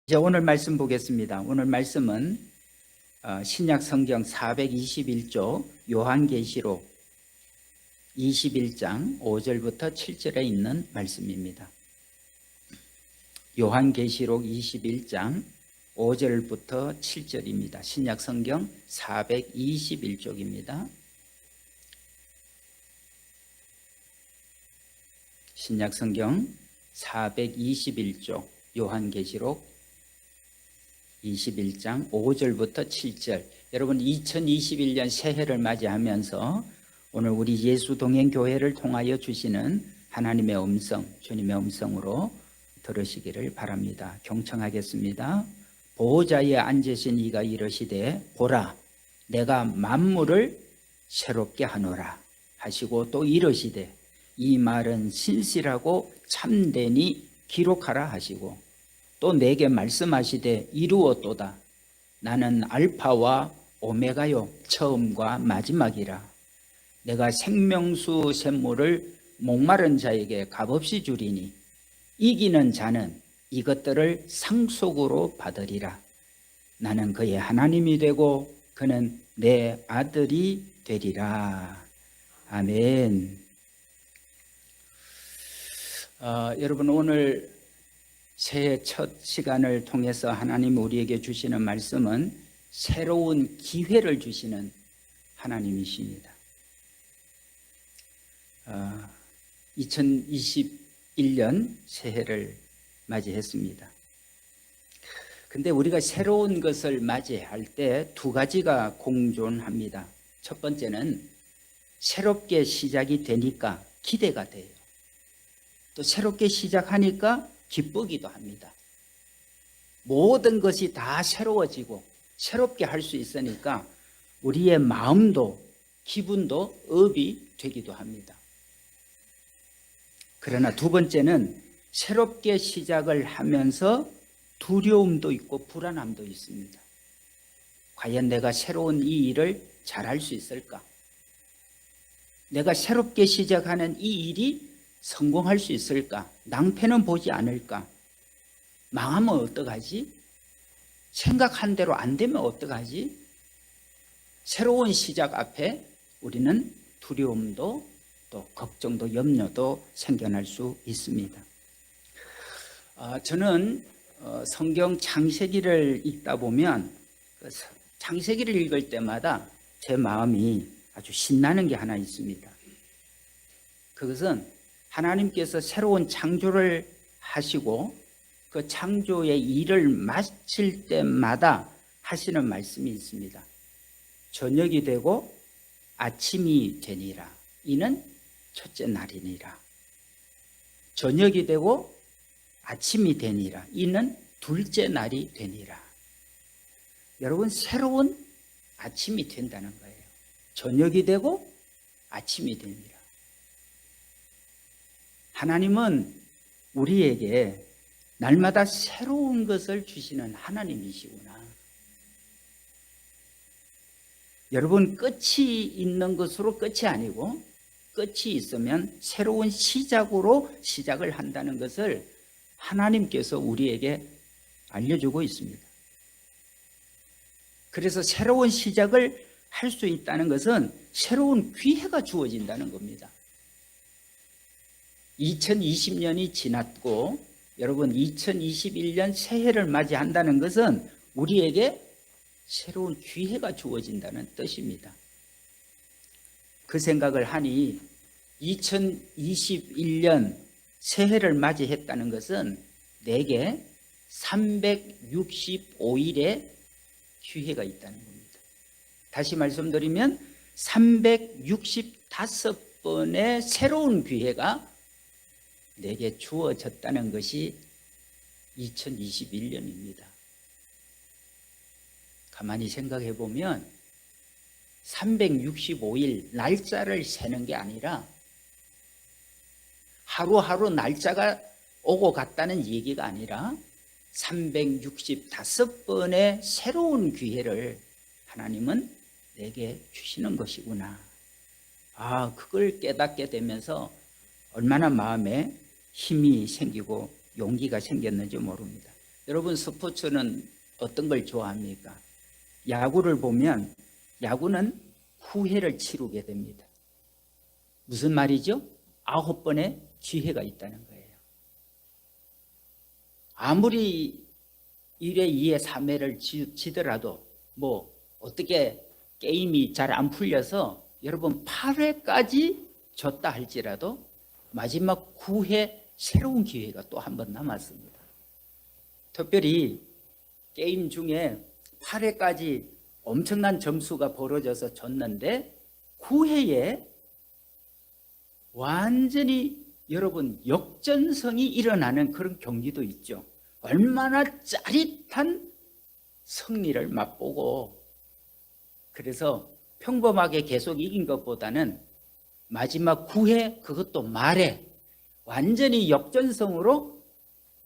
이제 오늘 말씀 보겠습니다. 오늘 말씀은 신약 성경 421조 요한계시록 21장 5절부터 7절에 있는 말씀입니다. 요한계시록 21장 5절부터 7절입니다. 신약 성경 421쪽입니다. 신약 성경 421쪽 요한계시록 21장 5절부터 7절. 여러분 2021년 새해를 맞이하면서 오늘 우리 예수동행교회를 통하여 주시는 하나님의 음성, 주님의 음성으로 들으시기를 바랍니다. 경청하겠습니다. 보호자에 앉으신 이가 이르시되 보라 내가 만물을 새롭게 하노라 하시고 또 이르시되 이 말은 신실하고 참되니 기록하라 하시고 또 내게 말씀하시되 이루었도다. 나는 알파와 오메가요 처음과 마지막이라. 내가 생명수 샘물을 목마른 자에게 값없이 주리니 이기는 자는 이것들을 상속으로 받으리라. 나는 그의 하나님이 되고 그는 내 아들이 되리라. 아멘. 여러분 오늘 새해 첫 시간을 통해서 하나님 우리에게 주시는 말씀은 새로운 기회를 주시는 하나님이십니다. 2021년 새해를 맞이했습니다. 근데 우리가 새로운 것을 맞이할 때 두 가지가 공존합니다. 첫 번째는 새롭게 시작이 되니까 기대가 돼요. 또 새롭게 시작하니까 기쁘기도 합니다. 모든 것이 다 새로워지고 새롭게 할 수 있으니까 우리의 마음도 기분도 업이 되기도 합니다. 그러나 두 번째는 새롭게 시작을 하면서 두려움도 있고 불안함도 있습니다. 과연 내가 새로운 이 일을 잘할 수 있을까? 내가 새롭게 시작하는 이 일이 성공할 수 있을까? 낭패는 보지 않을까? 망하면 어떡하지? 생각한 대로 안 되면 어떡하지? 새로운 시작 앞에 우리는 두려움도 또 걱정도 염려도 생겨날 수 있습니다. 저는 성경 창세기를 읽다 보면 창세기를 읽을 때마다 제 마음이 아주 신나는 게 하나 있습니다. 그것은 하나님께서 새로운 창조를 하시고 그 창조의 일을 마칠 때마다 하시는 말씀이 있습니다. 저녁이 되고 아침이 되니라. 이는 첫째 날이니라. 저녁이 되고 아침이 되니라. 이는 둘째 날이 되니라. 여러분 새로운 아침이 된다는 거예요. 저녁이 되고 아침이 되니라. 하나님은 우리에게 날마다 새로운 것을 주시는 하나님이시구나. 여러분 끝이 있는 것으로 끝이 아니고 끝이 있으면 새로운 시작으로 시작을 한다는 것을 하나님께서 우리에게 알려주고 있습니다. 그래서 새로운 시작을 할 수 있다는 것은 새로운 기회가 주어진다는 겁니다. 2020년이 지났고 여러분 2021년 새해를 맞이한다는 것은 우리에게 새로운 기회가 주어진다는 뜻입니다. 그 생각을 하니 2021년 새해를 맞이했다는 것은 내게 365일의 기회가 있다는 겁니다. 다시 말씀드리면 365번의 새로운 기회가 내게 주어졌다는 것이 2021년입니다. 가만히 생각해 보면 365일 날짜를 세는 게 아니라 하루하루 날짜가 오고 갔다는 얘기가 아니라 365번의 새로운 기회를 하나님은 내게 주시는 것이구나. 그걸 깨닫게 되면서 얼마나 마음에 힘이 생기고 용기가 생겼는지 모릅니다. 여러분 스포츠는 어떤 걸 좋아합니까? 야구를 보면 야구는 후회를 치르게 됩니다. 무슨 말이죠? 9번의 기회가 있다는 거예요. 아무리 1회, 2회, 3회를 지더라도 뭐 어떻게 게임이 잘 안 풀려서 여러분 8회까지 졌다 할지라도 마지막 9회 새로운 기회가 또 한 번 남았습니다. 특별히 게임 중에 8회까지 엄청난 점수가 벌어져서 졌는데 9회에 완전히 여러분 역전성이 일어나는 그런 경기도 있죠. 얼마나 짜릿한 승리를 맛보고, 그래서 평범하게 계속 이긴 것보다는 마지막 9회, 그것도 말에 완전히 역전성으로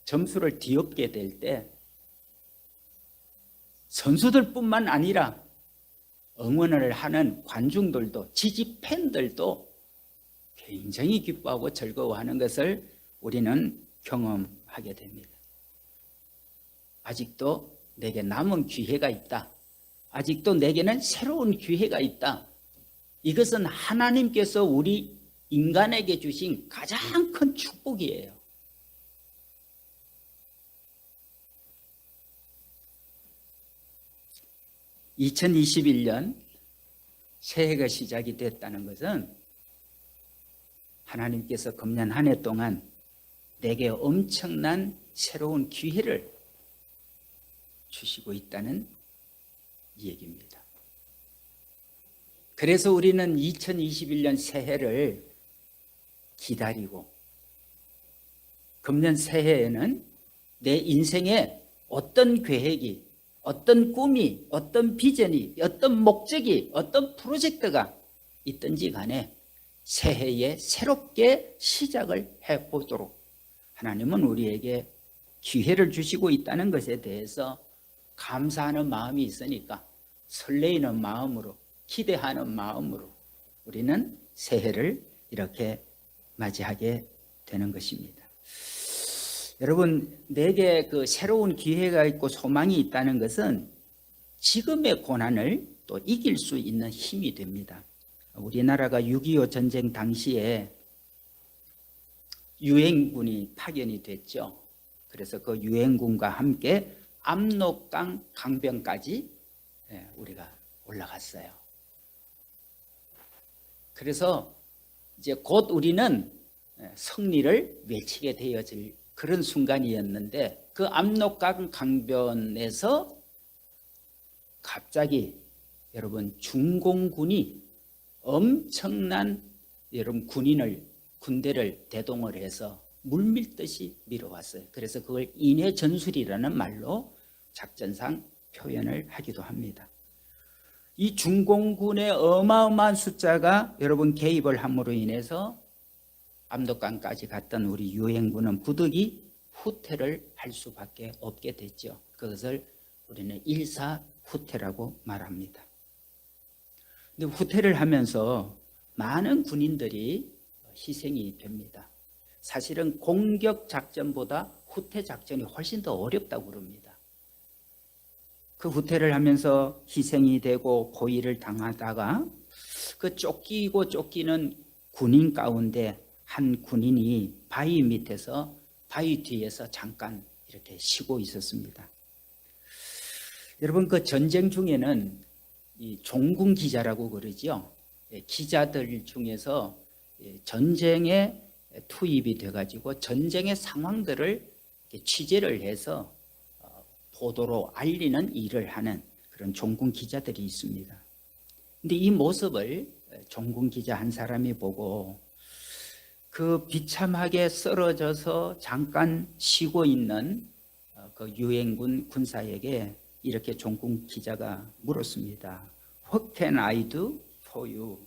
점수를 뒤엎게 될 때 선수들뿐만 아니라 응원을 하는 관중들도, 지지 팬들도 굉장히 기뻐하고 즐거워하는 것을 우리는 경험하게 됩니다. 아직도 내게 남은 기회가 있다. 아직도 내게는 새로운 기회가 있다. 이것은 하나님께서 우리 인간에게 주신 가장 큰 축복이에요. (2021년) 새해가 시작이 됐다는 것은 하나님께서 금년 한 해 동안 내게 엄청난 새로운 기회를 주시고 있다는 얘기입니다. 그래서 우리는 2021년 새해를 기다리고, 금년 새해에는 내 인생에 어떤 계획이, 어떤 꿈이, 어떤 비전이, 어떤 목적이, 어떤 프로젝트가 있든지 간에 새해에 새롭게 시작을 해보도록 하나님은 우리에게 기회를 주시고 있다는 것에 대해서 감사하는 마음이 있으니까 설레이는 마음으로, 기대하는 마음으로 우리는 새해를 이렇게 맞이하게 되는 것입니다. 여러분, 내게 그 새로운 기회가 있고 소망이 있다는 것은 지금의 고난을 또 이길 수 있는 힘이 됩니다. 우리나라가 6.25 전쟁 당시에 유엔군이 파견이 됐죠. 그래서 그 유엔군과 함께 압록강 강변까지 우리가 올라갔어요. 그래서 이제 곧 우리는 승리를 외치게 되어질 그런 순간이었는데, 그 압록강 강변에서 갑자기 여러분 중공군이 엄청난 여러분 군대를 대동을 해서 물밀듯이 밀어왔어요. 그래서 그걸 인해 전술이라는 말로 작전상 표현을 하기도 합니다. 이 중공군의 어마어마한 숫자가 여러분 개입을 함으로 인해서 압록강까지 갔던 우리 유엔군은 부득이 후퇴를 할 수밖에 없게 됐죠. 그것을 우리는 일사 후퇴라고 말합니다. 근데 후퇴를 하면서 많은 군인들이 희생이 됩니다. 사실은 공격 작전보다 후퇴 작전이 훨씬 더 어렵다고 그럽니다. 그 후퇴를 하면서 희생이 되고 고의를 당하다가 그 쫓기고 쫓기는 군인 가운데 한 군인이 바위 밑에서, 바위 뒤에서 잠깐 이렇게 쉬고 있었습니다. 여러분, 그 전쟁 중에는 이 종군 기자라고 그러죠. 기자들 중에서 전쟁에 투입이 돼가지고 전쟁의 상황들을 취재를 해서 보도로 알리는 일을 하는 그런 종군 기자들이 있습니다. 근데 이 모습을 종군 기자 한 사람이 보고 그 비참하게 쓰러져서 잠깐 쉬고 있는 그 유엔군 군사에게 이렇게 종군 기자가 물었습니다. What can I do for you?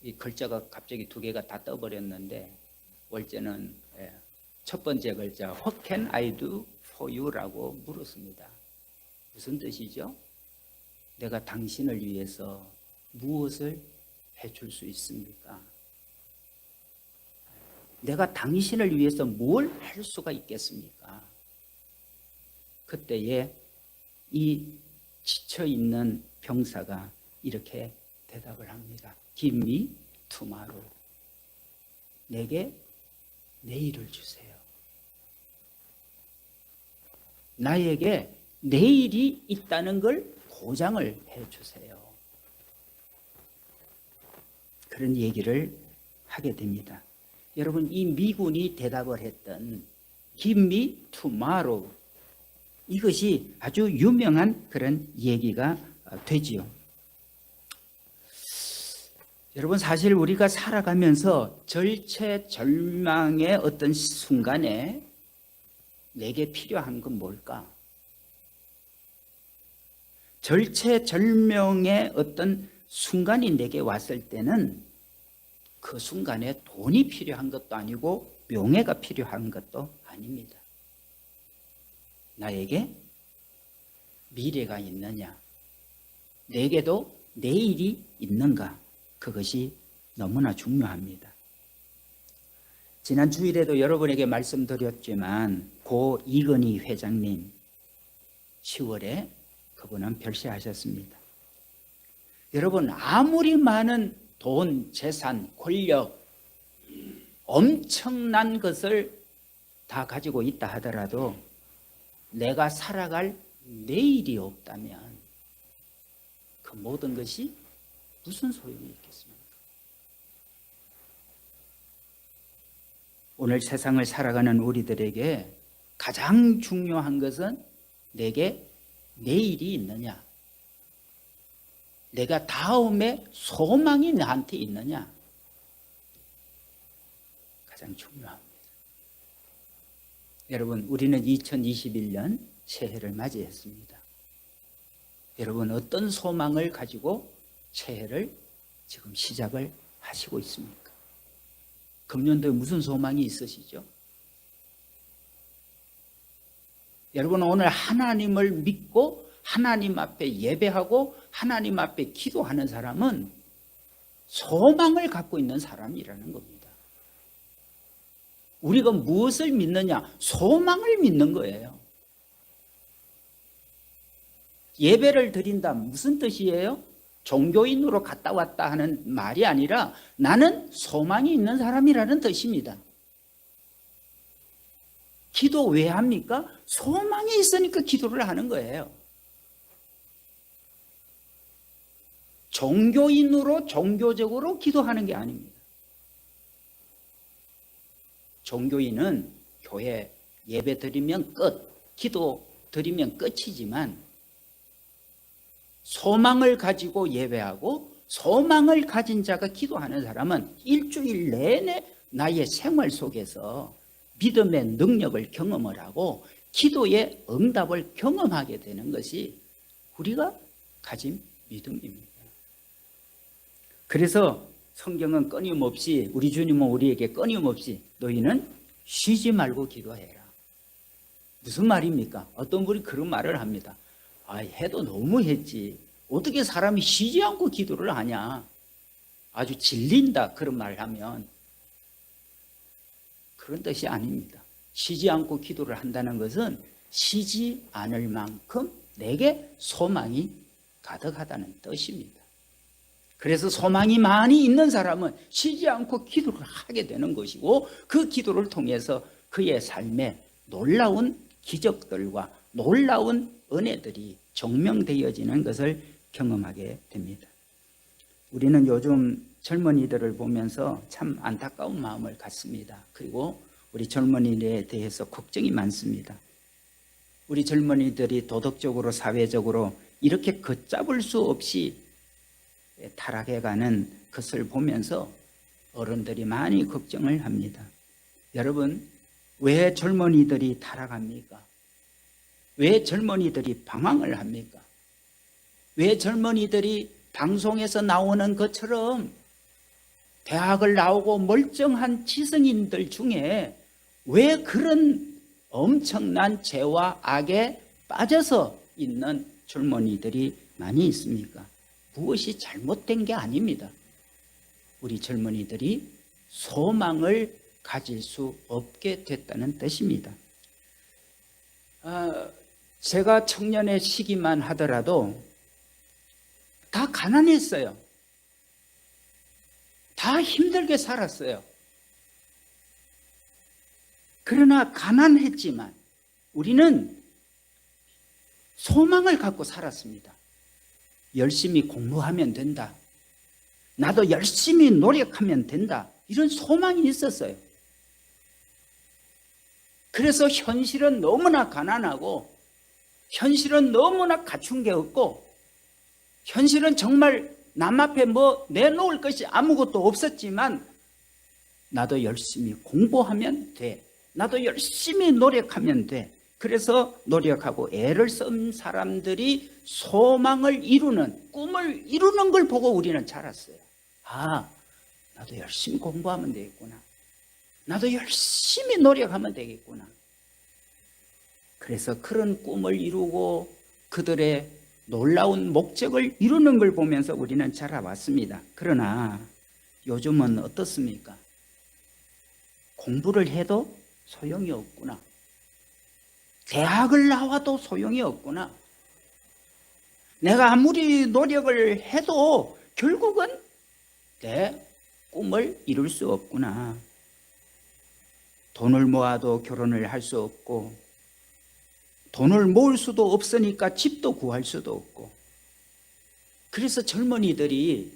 이 글자가 갑자기 두 개가 다 떠버렸는데 월제는 첫 번째 글자 What can I do for you? 라고 물었습니다. 무슨 뜻이죠? 내가 당신을 위해서 무엇을 해줄 수 있습니까? 내가 당신을 위해서 뭘 할 수가 있겠습니까? 그때에 이 지쳐있는 병사가 이렇게 대답을 합니다. Give me tomorrow. 내게 내일을 주세요. 나에게 내일이 있다는 걸 보장을 해주세요. 그런 얘기를 하게 됩니다. 여러분, 이 미군이 대답을 했던 Give me tomorrow, 이것이 아주 유명한 그런 얘기가 되지요. 여러분, 사실 우리가 살아가면서 절체절망의 어떤 순간에 내게 필요한 건 뭘까? 절체절명의 어떤 순간이 내게 왔을 때는 그 순간에 돈이 필요한 것도 아니고 명예가 필요한 것도 아닙니다. 나에게 미래가 있느냐? 내게도 내일이 있는가? 그것이 너무나 중요합니다. 지난 주일에도 여러분에게 말씀드렸지만 고 이건희 회장님 10월에 그분은 별세하셨습니다. 여러분, 아무리 많은 돈, 재산, 권력, 엄청난 것을 다 가지고 있다 하더라도 내가 살아갈 내일이 없다면 그 모든 것이 무슨 소용이 있겠습니까? 오늘 세상을 살아가는 우리들에게 가장 중요한 것은 내게 내일이 있느냐, 내가 다음에 소망이 나한테 있느냐, 가장 중요합니다. 여러분, 우리는 2021년 새해를 맞이했습니다. 여러분, 어떤 소망을 가지고 새해를 지금 시작을 하시고 있습니까? 금년도에 무슨 소망이 있으시죠? 여러분, 오늘 하나님을 믿고 하나님 앞에 예배하고 하나님 앞에 기도하는 사람은 소망을 갖고 있는 사람이라는 겁니다. 우리가 무엇을 믿느냐? 소망을 믿는 거예요. 예배를 드린다, 무슨 뜻이에요? 종교인으로 갔다 왔다 하는 말이 아니라 나는 소망이 있는 사람이라는 뜻입니다. 기도 왜 합니까? 소망이 있으니까 기도를 하는 거예요. 종교인으로 종교적으로 기도하는 게 아닙니다. 종교인은 교회 예배 드리면 끝, 기도 드리면 끝이지만 소망을 가지고 예배하고 소망을 가진 자가 기도하는 사람은 일주일 내내 나의 생활 속에서 믿음의 능력을 경험을 하고 기도의 응답을 경험하게 되는 것이 우리가 가진 믿음입니다. 그래서 성경은 끊임없이, 우리 주님은 우리에게 끊임없이 너희는 쉬지 말고 기도해라. 무슨 말입니까? 어떤 분이 그런 말을 합니다. 해도 너무 했지. 어떻게 사람이 쉬지 않고 기도를 하냐. 아주 질린다, 그런 말을 하면. 그런 뜻이 아닙니다. 쉬지 않고 기도를 한다는 것은 쉬지 않을 만큼 내게 소망이 가득하다는 뜻입니다. 그래서 소망이 많이 있는 사람은 쉬지 않고 기도를 하게 되는 것이고 그 기도를 통해서 그의 삶에 놀라운 기적들과 놀라운 은혜들이 증명되어지는 것을 경험하게 됩니다. 우리는 요즘 젊은이들을 보면서 참 안타까운 마음을 갖습니다. 그리고 우리 젊은이들에 대해서 걱정이 많습니다. 우리 젊은이들이 도덕적으로, 사회적으로 이렇게 걷잡을 수 없이 타락해가는 것을 보면서 어른들이 많이 걱정을 합니다. 여러분, 왜 젊은이들이 타락합니까? 왜 젊은이들이 방황을 합니까? 왜 젊은이들이 방송에서 나오는 것처럼 대학을 나오고 멀쩡한 지성인들 중에 왜 그런 엄청난 죄와 악에 빠져서 있는 젊은이들이 많이 있습니까? 무엇이 잘못된 게 아닙니다. 우리 젊은이들이 소망을 가질 수 없게 됐다는 뜻입니다. 제가 청년의 시기만 하더라도 다 가난했어요. 다 힘들게 살았어요. 그러나 가난했지만 우리는 소망을 갖고 살았습니다. 열심히 공부하면 된다. 나도 열심히 노력하면 된다. 이런 소망이 있었어요. 그래서 현실은 너무나 가난하고 현실은 너무나 갖춘 게 없고 현실은 정말 남 앞에 뭐 내놓을 것이 아무것도 없었지만 나도 열심히 공부하면 돼. 나도 열심히 노력하면 돼. 그래서 노력하고 애를 쓴 사람들이 소망을 이루는, 꿈을 이루는 걸 보고 우리는 자랐어요. 아, 나도 열심히 공부하면 되겠구나. 나도 열심히 노력하면 되겠구나. 그래서 그런 꿈을 이루고 그들의 놀라운 목적을 이루는 걸 보면서 우리는 자라왔습니다. 그러나 요즘은 어떻습니까? 공부를 해도 소용이 없구나. 대학을 나와도 소용이 없구나. 내가 아무리 노력을 해도 결국은 내 꿈을 이룰 수 없구나. 돈을 모아도 결혼을 할 수 없고 돈을 모을 수도 없으니까 집도 구할 수도 없고 그래서 젊은이들이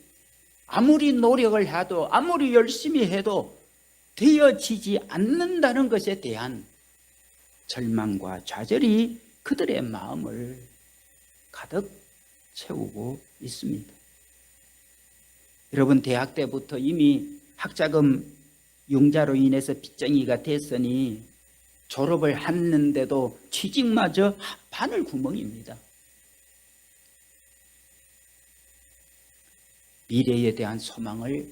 아무리 노력을 해도 아무리 열심히 해도 되어지지 않는다는 것에 대한 절망과 좌절이 그들의 마음을 가득 채우고 있습니다. 여러분 대학 때부터 이미 학자금 융자로 인해서 빚쟁이가 됐으니 졸업을 했는데도 취직마저 바늘 구멍입니다. 미래에 대한 소망을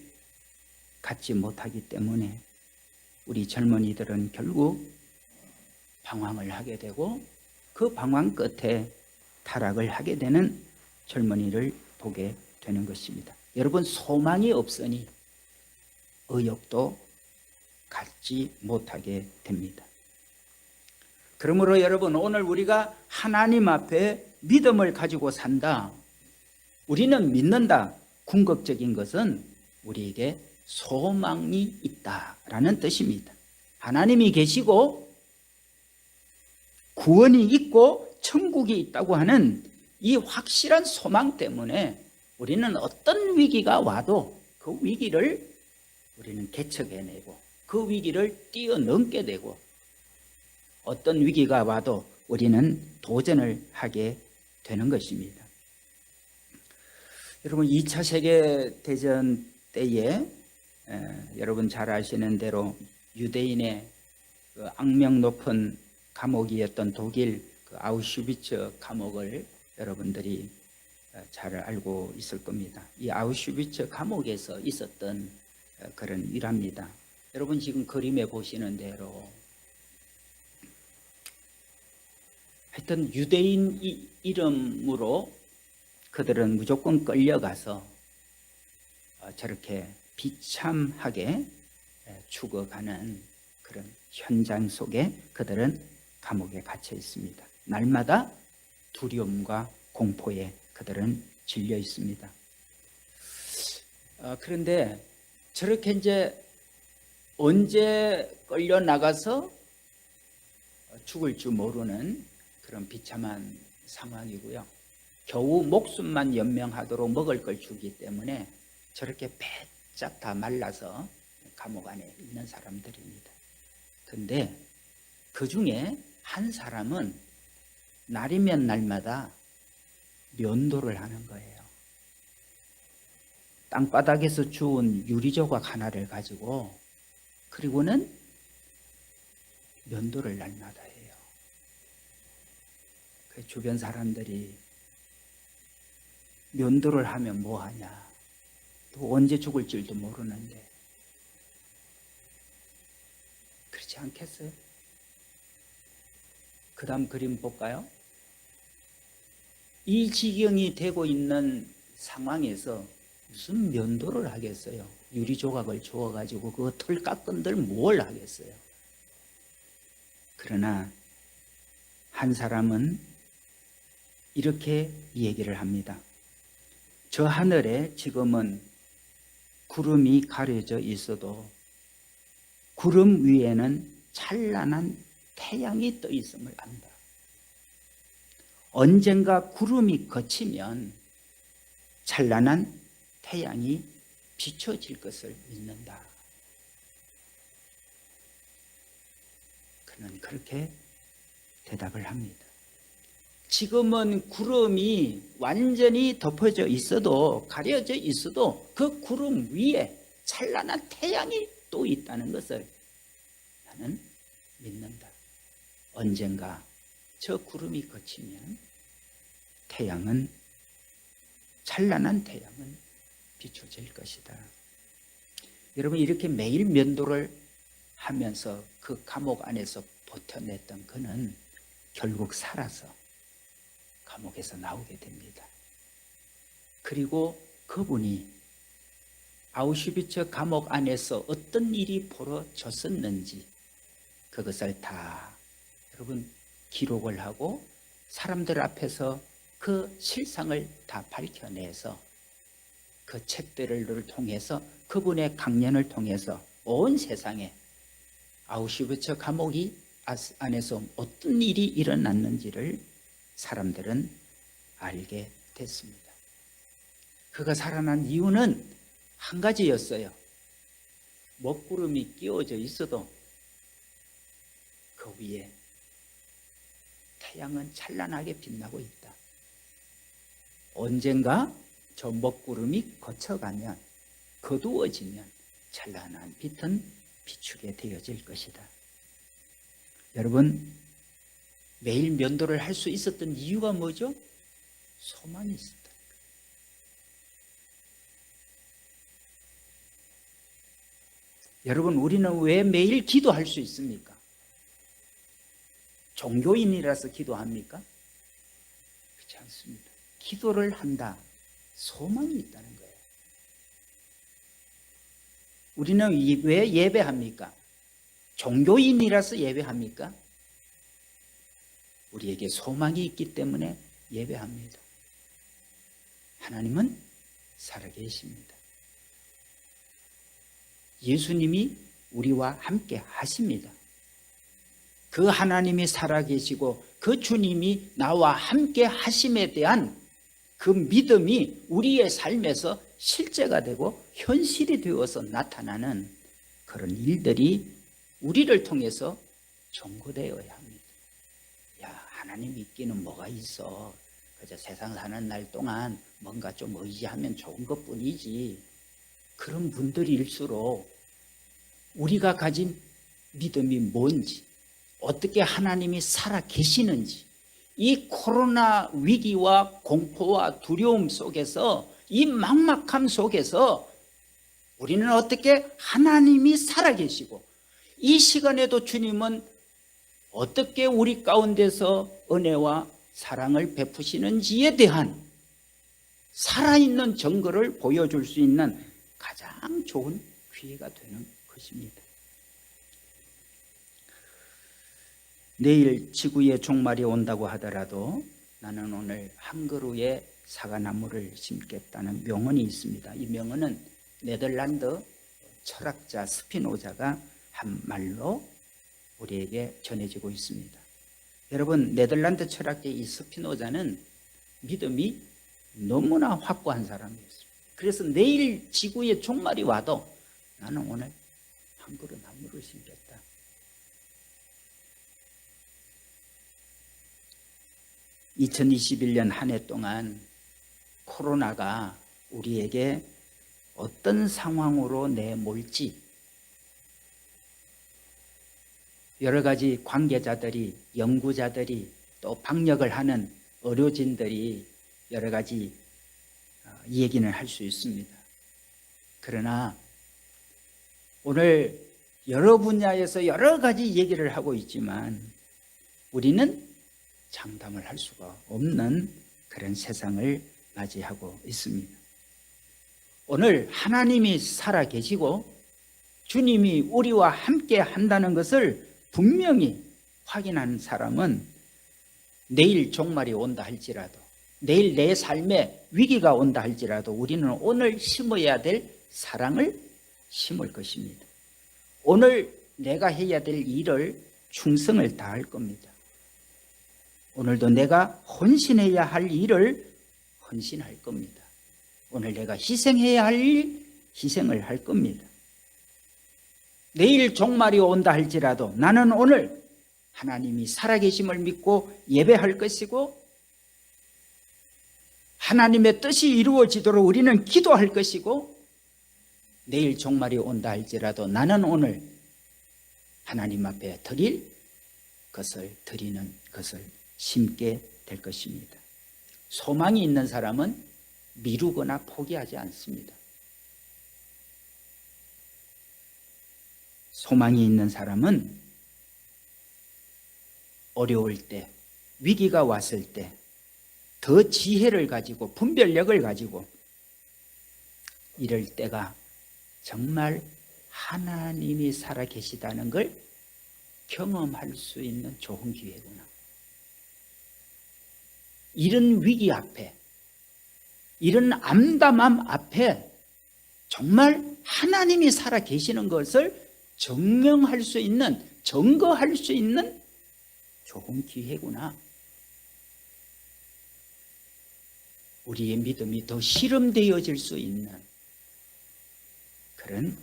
갖지 못하기 때문에 우리 젊은이들은 결국 방황을 하게 되고 그 방황 끝에 타락을 하게 되는 젊은이를 보게 되는 것입니다. 여러분 소망이 없으니 의욕도 갖지 못하게 됩니다. 그러므로 여러분 오늘 우리가 하나님 앞에 믿음을 가지고 산다. 우리는 믿는다. 궁극적인 것은 우리에게 소망이 있다라는 뜻입니다. 하나님이 계시고 구원이 있고 천국이 있다고 하는 이 확실한 소망 때문에 우리는 어떤 위기가 와도 그 위기를 우리는 개척해내고 그 위기를 뛰어넘게 되고 어떤 위기가 와도 우리는 도전을 하게 되는 것입니다. 여러분 2차 세계대전 때에 여러분 잘 아시는 대로 유대인의 그 악명 높은 감옥이었던 독일 그 아우슈비츠 감옥을 여러분들이 잘 알고 있을 겁니다. 이 아우슈비츠 감옥에서 있었던 그런 일화입니다. 여러분 지금 그림에 보시는 대로 하여튼 유대인 이름으로 그들은 무조건 끌려가서 저렇게 비참하게 죽어가는 그런 현장 속에 그들은 감옥에 갇혀 있습니다. 날마다 두려움과 공포에 그들은 질려 있습니다. 그런데 저렇게 이제 언제 끌려 나가서 죽을 줄 모르는 그런 비참한 상황이고요. 겨우 목숨만 연명하도록 먹을 걸 주기 때문에 저렇게 배짝 다 말라서 감옥 안에 있는 사람들입니다. 근데 그 중에 한 사람은 날이면 날마다 면도를 하는 거예요. 땅바닥에서 주운 유리조각 하나를 가지고 그리고는 면도를 날마다 해요. 그 주변 사람들이 면도를 하면 뭐하냐, 또 언제 죽을 줄도 모르는데 그렇지 않겠어요? 그 다음 그림 볼까요? 이 지경이 되고 있는 상황에서 무슨 면도를 하겠어요? 유리 조각을 주어가지고 그 털 깎은들 뭘 하겠어요. 그러나 한 사람은 이렇게 얘기를 합니다. 저 하늘에 지금은 구름이 가려져 있어도 구름 위에는 찬란한 태양이 떠 있음을 안다. 언젠가 구름이 그치면 찬란한 태양이 비춰질 것을 믿는다. 그는 그렇게 대답을 합니다. 지금은 구름이 완전히 덮어져 있어도, 가려져 있어도 그 구름 위에 찬란한 태양이 또 있다는 것을 나는 믿는다. 언젠가 저 구름이 거치면 찬란한 태양은 비춰질 것이다. 여러분, 이렇게 매일 면도를 하면서 그 감옥 안에서 버텨냈던 그는 결국 살아서 감옥에서 나오게 됩니다. 그리고 그분이 아우슈비츠 감옥 안에서 어떤 일이 벌어졌었는지 그것을 다 여러분 기록을 하고 사람들 앞에서 그 실상을 다 밝혀내서 그 책들을 통해서 그분의 강연을 통해서 온 세상에 아우슈비츠 감옥이 안에서 어떤 일이 일어났는지를 사람들은 알게 됐습니다. 그가 살아난 이유는 한 가지였어요. 먹구름이 끼워져 있어도 그 위에 태양은 찬란하게 빛나고 있다. 언젠가 저 먹구름이 거쳐가면, 거두어지면 찬란한 빛은 비추게 되어질 것이다. 여러분, 매일 면도를 할 수 있었던 이유가 뭐죠? 소망이 있었다. 여러분, 우리는 왜 매일 기도할 수 있습니까? 종교인이라서 기도합니까? 그렇지 않습니다. 기도를 한다. 소망이 있다는 거예요. 우리는 왜 예배합니까? 종교인이라서 예배합니까? 우리에게 소망이 있기 때문에 예배합니다. 하나님은 살아계십니다. 예수님이 우리와 함께 하십니다. 그 하나님이 살아계시고 그 주님이 나와 함께 하심에 대한 그 믿음이 우리의 삶에서 실제가 되고 현실이 되어서 나타나는 그런 일들이 우리를 통해서 전거되어야 합니다. 야, 하나님 믿기는 뭐가 있어. 그저 세상 사는 날 동안 뭔가 좀 의지하면 좋은 것뿐이지. 그런 분들일수록 우리가 가진 믿음이 뭔지, 어떻게 하나님이 살아 계시는지, 이 코로나 위기와 공포와 두려움 속에서, 이 막막함 속에서 우리는 어떻게 하나님이 살아 계시고, 이 시간에도 주님은 어떻게 우리 가운데서 은혜와 사랑을 베푸시는지에 대한 살아있는 증거를 보여줄 수 있는 가장 좋은 기회가 되는 것입니다. 내일 지구의 종말이 온다고 하더라도 나는 오늘 한 그루의 사과나무를 심겠다는 명언이 있습니다. 이 명언은 네덜란드 철학자 스피노자가 한 말로 우리에게 전해지고 있습니다. 여러분, 네덜란드 철학자 이 스피노자는 믿음이 너무나 확고한 사람이었어요. 그래서 내일 지구의 종말이 와도 나는 오늘 한 그루 나무를 심겠다. (2021년) 한 해 동안 코로나가 우리에게 어떤 상황으로 내몰지 여러 가지 관계자들이, 연구자들이, 또 방역을 하는 의료진들이 여러 가지 얘기는 할 수 있습니다. 그러나 오늘 여러 분야에서 여러 가지 얘기를 하고 있지만 우리는 장담을 할 수가 없는 그런 세상을 맞이하고 있습니다. 오늘 하나님이 살아 계시고 주님이 우리와 함께 한다는 것을 분명히 확인하는 사람은 내일 종말이 온다 할지라도, 내일 내 삶에 위기가 온다 할지라도 우리는 오늘 심어야 될 사랑을 심을 것입니다. 오늘 내가 해야 될 일을 충성을 다할 겁니다. 오늘도 내가 헌신해야 할 일을 헌신할 겁니다. 오늘 내가 희생해야 할 일, 희생을 할 겁니다. 내일 종말이 온다 할지라도 나는 오늘 하나님이 살아계심을 믿고 예배할 것이고 하나님의 뜻이 이루어지도록 우리는 기도할 것이고 내일 종말이 온다 할지라도 나는 오늘 하나님 앞에 드리는 것을 심게 될 것입니다. 소망이 있는 사람은 미루거나 포기하지 않습니다. 소망이 있는 사람은 어려울 때, 위기가 왔을 때 더 지혜를 가지고 분별력을 가지고 이럴 때가 정말 하나님이 살아계시다는 걸 경험할 수 있는 좋은 기회구나. 이런 위기 앞에, 이런 암담함 앞에 정말 하나님이 살아계시는 것을 증명할 수 있는, 증거할 수 있는 좋은 기회구나. 우리의 믿음이 더 실험되어질 수 있는 그런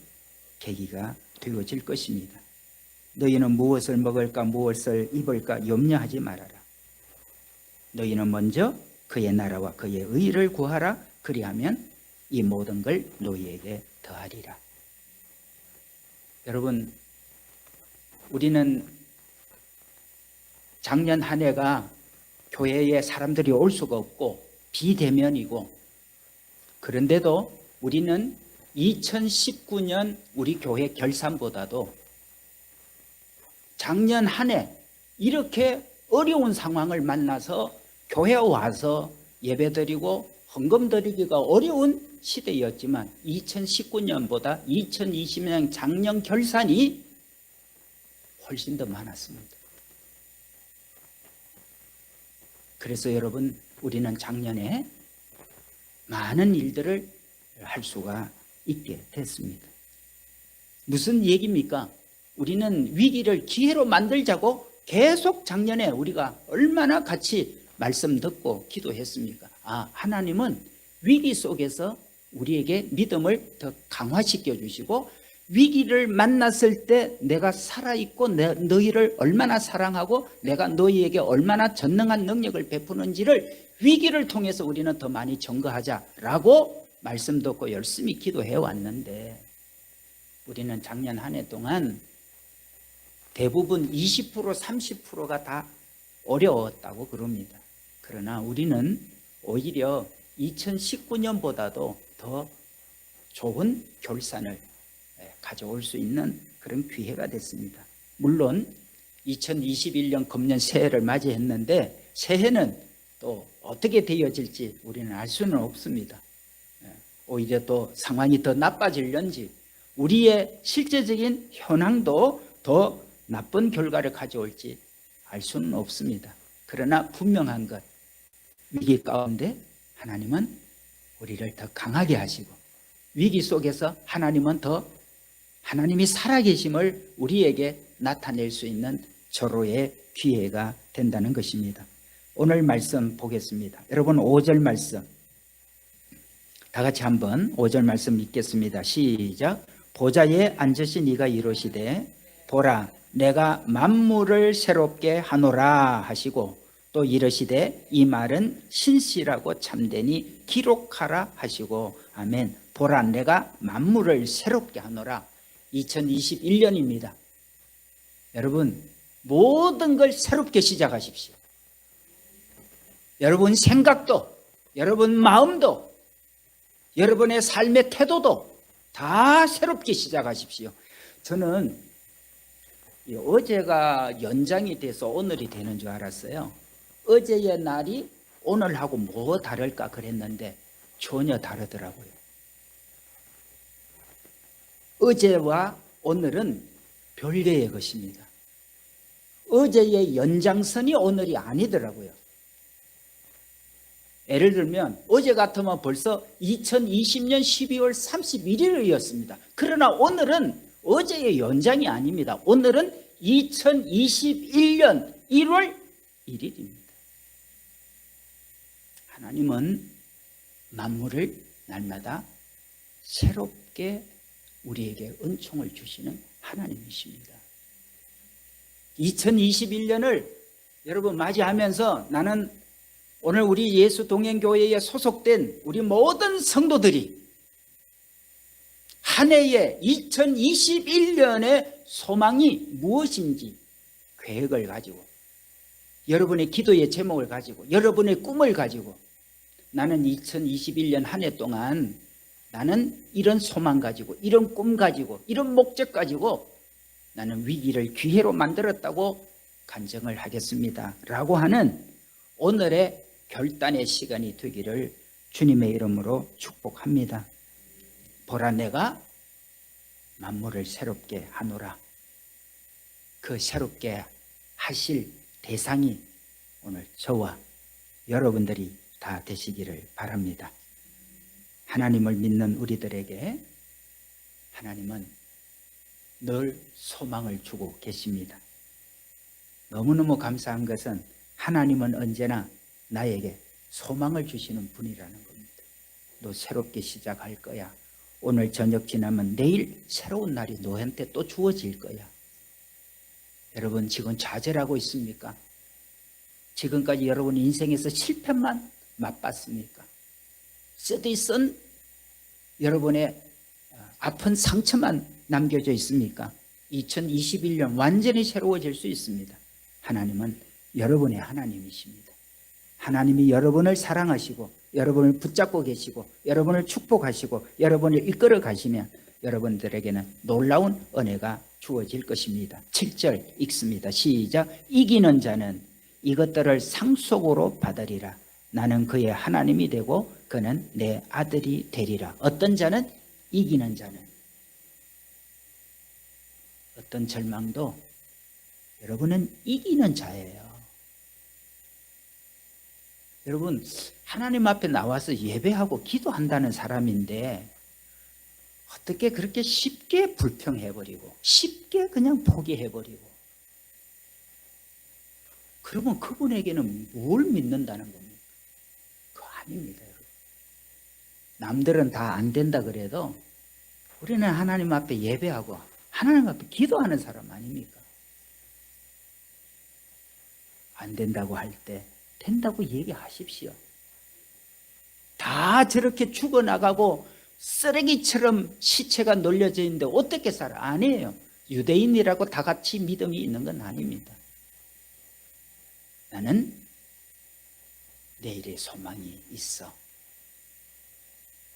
계기가 되어질 것입니다. 너희는 무엇을 먹을까 무엇을 입을까 염려하지 말아라. 너희는 먼저 그의 나라와 그의 의를 구하라. 그리하면 이 모든 걸 너희에게 더하리라. 여러분, 우리는 작년 한 해가 교회에 사람들이 올 수가 없고 비대면이고, 그런데도 우리는 2019년 우리 교회 결산보다도 작년 한 해 이렇게 어려운 상황을 만나서 교회에 와서 예배드리고 헌금 드리기가 어려운 시대였지만 2019년보다 2020년 작년 결산이 훨씬 더 많았습니다. 그래서 여러분, 우리는 작년에 많은 일들을 할 수가 있게 됐습니다. 무슨 얘기입니까? 우리는 위기를 기회로 만들자고 계속 작년에 우리가 얼마나 같이 말씀 듣고 기도했습니까? 하나님은 위기 속에서 우리에게 믿음을 더 강화시켜 주시고, 위기를 만났을 때 내가 살아있고 너희를 얼마나 사랑하고 내가 너희에게 얼마나 전능한 능력을 베푸는지를 위기를 통해서 우리는 더 많이 증거하자라고 말씀 듣고 열심히 기도해 왔는데, 우리는 작년 한 해 동안 대부분 20% 30%가 다 어려웠다고 그럽니다. 그러나 우리는 오히려 2019년보다도 더 좋은 결산을 가져올 수 있는 그런 기회가 됐습니다. 물론 2021년 금년 새해를 맞이했는데 새해는 또 어떻게 되어질지 우리는 알 수는 없습니다. 오히려 또 상황이 더 나빠질는지, 우리의 실제적인 현황도 더 나쁜 결과를 가져올지 알 수는 없습니다. 그러나 분명한 것, 위기 가운데 하나님은 우리를 더 강하게 하시고, 위기 속에서 하나님이 살아계심을 우리에게 나타낼 수 있는 절호의 기회가 된다는 것입니다. 오늘 말씀 보겠습니다. 여러분, 5절 말씀 다 같이 한번 5절 말씀 읽겠습니다. 시작. 보좌에 앉으신 이가 이르시되 보라, 내가 만물을 새롭게 하노라 하시고, 또 이르시되 이 말은 신실하고 참되니 기록하라 하시고. 아멘. 보라, 내가 만물을 새롭게 하노라. 2021년입니다. 여러분, 모든 걸 새롭게 시작하십시오. 여러분 생각도, 여러분 마음도, 여러분의 삶의 태도도 다 새롭게 시작하십시오. 저는 어제가 연장이 돼서 오늘이 되는 줄 알았어요. 어제의 날이 오늘하고 뭐 다를까 그랬는데 전혀 다르더라고요. 어제와 오늘은 별개의 것입니다. 어제의 연장선이 오늘이 아니더라고요. 예를 들면 어제 같으면 벌써 2020년 12월 31일이었습니다. 그러나 오늘은 어제의 연장이 아닙니다. 오늘은 2021년 1월 1일입니다. 하나님은 만물을 날마다 새롭게 우리에게 은총을 주시는 하나님이십니다. 2021년을 여러분 맞이하면서 나는 오늘 우리 예수 동행교회에 소속된 우리 모든 성도들이 한 해의 2021년의 소망이 무엇인지 계획을 가지고 여러분의 기도의 제목을 가지고 여러분의 꿈을 가지고 나는 2021년 한 해 동안 나는 이런 소망 가지고 이런 꿈 가지고 이런 목적 가지고 나는 위기를 기회로 만들었다고 간증을 하겠습니다 라고 하는 오늘의 결단의 시간이 되기를 주님의 이름으로 축복합니다. 보라 내가 만물을 새롭게 하노라. 그 새롭게 하실 대상이 오늘 저와 여러분들이 다 되시기를 바랍니다. 하나님을 믿는 우리들에게 하나님은 늘 소망을 주고 계십니다. 너무너무 감사한 것은 하나님은 언제나 나에게 소망을 주시는 분이라는 겁니다. 너 새롭게 시작할 거야. 오늘 저녁 지나면 내일 새로운 날이 너한테 또 주어질 거야. 여러분 지금 좌절하고 있습니까? 지금까지 여러분 인생에서 실패만 맛봤습니까? 쓰디쓴 여러분의 아픈 상처만 남겨져 있습니까? 2021년 완전히 새로워질 수 있습니다. 하나님은 여러분의 하나님이십니다. 하나님이 여러분을 사랑하시고 여러분을 붙잡고 계시고 여러분을 축복하시고 여러분을 이끌어 가시면 여러분들에게는 놀라운 은혜가 주어질 것입니다. 7절 읽습니다. 시작. 이기는 자는 이것들을 상속으로 받으리라. 나는 그의 하나님이 되고 그는 내 아들이 되리라. 어떤 자는? 이기는 자는. 어떤 절망도 여러분은 이기는 자예요. 여러분 하나님 앞에 나와서 예배하고 기도한다는 사람인데 어떻게 그렇게 쉽게 불평해버리고 쉽게 그냥 포기해버리고 그러면 그분에게는 뭘 믿는다는 겁니까? 그거 아닙니다. 여러분. 남들은 다 안 된다 그래도 우리는 하나님 앞에 예배하고 하나님 앞에 기도하는 사람 아닙니까? 안 된다고 할 때 된다고 얘기하십시오. 다 저렇게 죽어나가고 쓰레기처럼 시체가 널려져 있는데 어떻게 살아? 아니에요. 유대인이라고 다 같이 믿음이 있는 건 아닙니다. 나는 내일의 소망이 있어.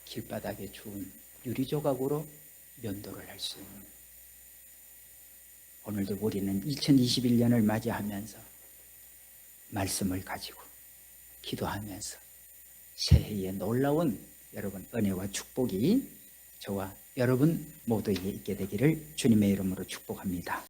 길바닥에 주운 유리조각으로 면도를 할 수 있는. 오늘도 우리는 2021년을 맞이하면서 말씀을 가지고 기도하면서 새해의 놀라운 여러분 은혜와 축복이 저와 여러분 모두에게 있게 되기를 주님의 이름으로 축복합니다.